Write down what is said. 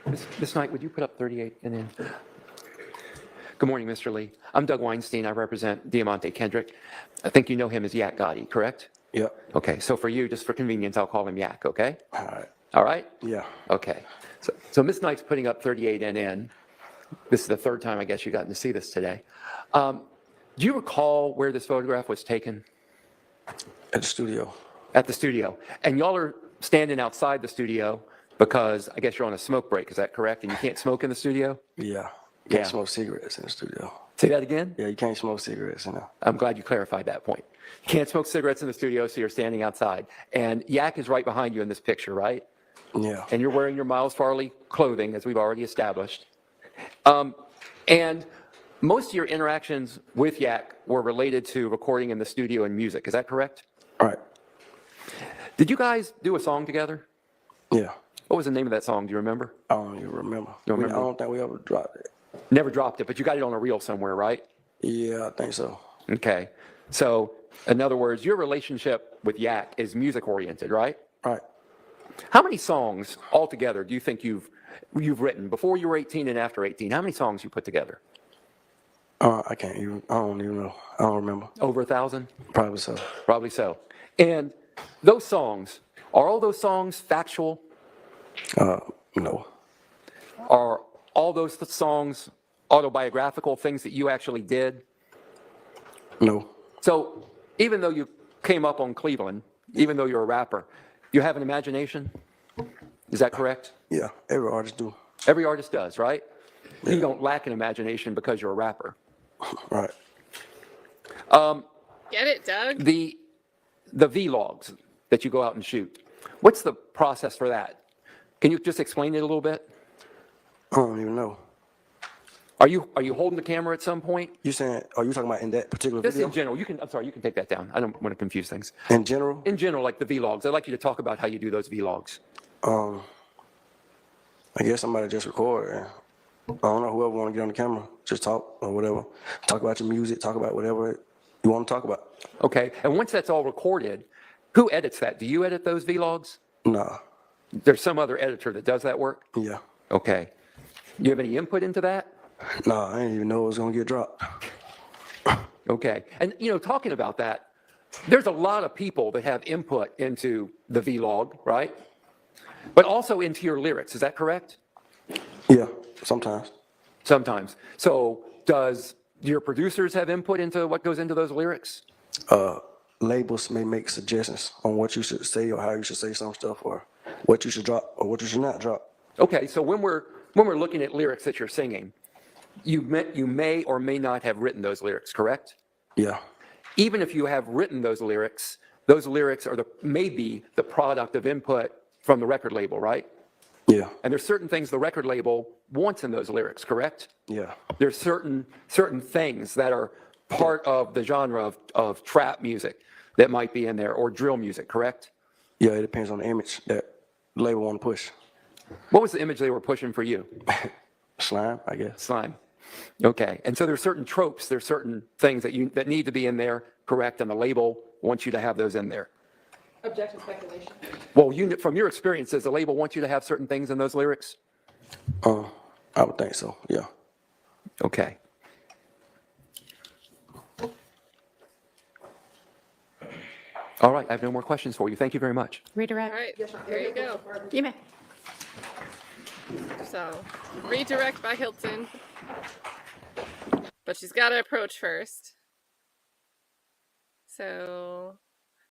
Ms. Knight, would you put up 38 and then? Good morning, Mr. Lee. I'm Doug Weinstein. I represent Diamante Kendrick. I think you know him as Yak Gotti, correct? Yep. Okay, so for you, just for convenience, I'll call him Yak, okay? All right. All right? Yeah. Okay. So Ms. Knight's putting up 38 NN. This is the third time, I guess, you've gotten to see this today. Do you recall where this photograph was taken? At the studio. At the studio. And y'all are standing outside the studio because I guess you're on a smoke break, is that correct? And you can't smoke in the studio? Yeah. You can't Yeah. smoke cigarettes in the studio. Say that again? Yeah, you can't smoke cigarettes in there. I'm glad you clarified that point. You can't smoke cigarettes in the studio, so you're standing outside. And Yak is right behind you in this picture, right? Yeah. And you're wearing your Miles Farley clothing, as we've already established. And most of your interactions with Yak were related to recording in the studio and music. Is that correct? All right. Did you guys do a song together? Yeah. What was the name of that song? Do you remember? I don't even remember. You don't remember? I don't think we ever dropped it. Never dropped it, but you got it on a reel somewhere, right? Yeah, I think so. Okay. So, in other words, your relationship with Yak is music oriented, right? All right. How many songs altogether do you think you've written before you were 18 and after 18? How many songs you put together? I don't even know. I don't remember. Over 1,000? Probably so. Probably so. And those songs, are all those songs factual? No. Are all those songs autobiographical, things that you actually did? No. So even though you came up on Cleveland, even though you're a rapper, you have an imagination? Is that correct? Yeah, every artist do. Every artist does, right? Yeah. You don't lack an imagination because you're a rapper. Right. Get it, Doug? The vlogs that you go out and shoot, what's the process for that? Can you just explain it a little bit? I don't even know. Are you holding the camera at some point? You saying, are you talking about in that particular Just video? in general, I'm sorry, you can take that down. I don't want to confuse things. In general? In general, like the vlogs, I'd like you to talk about how you do those vlogs. I guess somebody just record. And I don't know, whoever want to get on the camera, just talk or whatever. Talk about your music, talk about whatever you want to talk about. Okay, and once that's all recorded, who edits that? Do you edit those vlogs? Nah. There's some other editor that does that work? Yeah. Okay. You have any input into that? Nah, I didn't even know it was going to get dropped. Okay. And, talking about that, there's a lot of people that have input into the vlog, right? But also into your lyrics. Is that correct? Yeah, sometimes. Sometimes. So does your producers have input into what goes into those lyrics? Labels may make suggestions on what you should say or how you should say some stuff or what you should drop or what you should not drop. Okay, so when we're looking at lyrics that you're singing, you may or may not have written those lyrics, correct? Yeah. Even if you have written those lyrics are maybe the product of input from the record label, right? Yeah. And there's certain things the record label wants in those lyrics, correct? Yeah. There's certain things that are part of the genre of trap music that might be in there, or drill music, correct? Yeah, it depends on the image that the label want to push. What was the image they were pushing for you? Slime, I guess. Slime. Okay, and so there's certain tropes, there's certain things that need to be in there, correct, and the label wants you to have those in there. Objective speculation. Well, from your experience, does the label want you to have certain things in those lyrics? I would think so, yeah. Okay. All right, I have no more questions for you. Thank you very much. Redirect. All right, there you go. You may. So, redirect by Hilton. But she's got to approach first. So,